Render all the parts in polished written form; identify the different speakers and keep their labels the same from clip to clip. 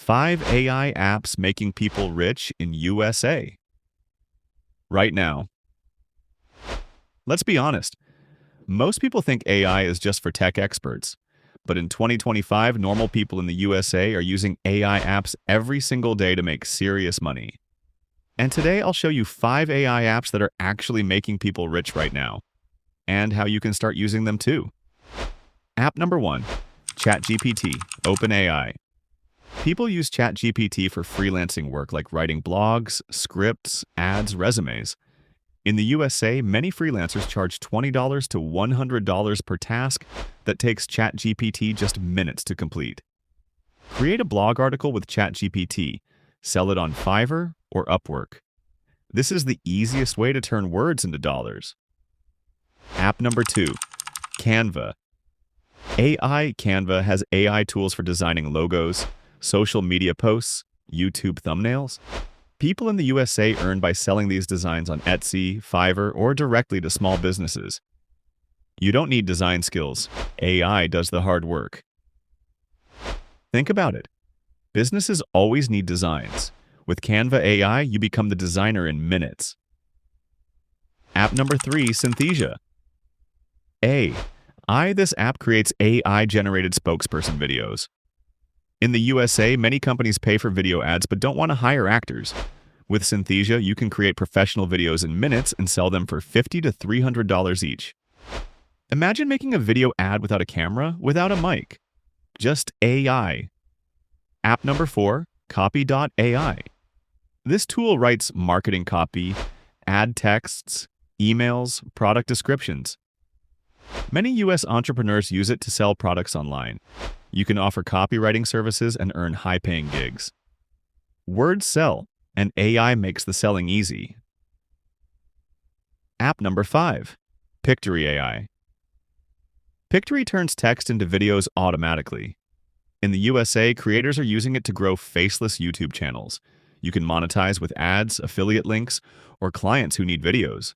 Speaker 1: 5 AI apps making people rich in USA. Right now. Let's be honest. Most people think AI is just for tech experts. But in 2025, normal people in the USA are using AI apps every single day to make serious money. And today I'll show you 5 AI apps that are actually making people rich right now, and how you can start using them too. App number 1, ChatGPT, OpenAI. People use ChatGPT for freelancing work like writing blogs, scripts, ads, resumes. In the USA, many freelancers charge $20 to $100 per task that takes ChatGPT just minutes to complete. Create a blog article with ChatGPT, sell it on Fiverr or Upwork. This is the easiest way to turn words into dollars. App number 2, Canva. AI Canva has AI tools for designing logos, social media posts, YouTube thumbnails. People in the USA earn by selling these designs on Etsy, Fiverr, or directly to small businesses. You don't need design skills. AI does the hard work. Think about it. Businesses always need designs. With Canva AI, you become the designer in minutes. App number 3, Synthesia AI. This app creates AI-generated spokesperson videos. In the USA, many companies pay for video ads but don't want to hire actors. With Synthesia, you can create professional videos in minutes and sell them for $50 to $300 each. Imagine making a video ad without a camera, without a mic. Just AI. App number 4, Copy.ai. This tool writes marketing copy, ad texts, emails, product descriptions. Many US entrepreneurs use it to sell products online. You can offer copywriting services and earn high-paying gigs. Words sell, and AI makes the selling easy. App number 5, Pictory AI. Pictory turns text into videos automatically. In the USA, creators are using it to grow faceless YouTube channels. You can monetize with ads, affiliate links, or clients who need videos.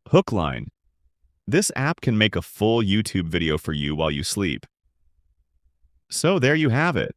Speaker 1: Hookline. This app can make a full YouTube video for you while you sleep. So there you have it.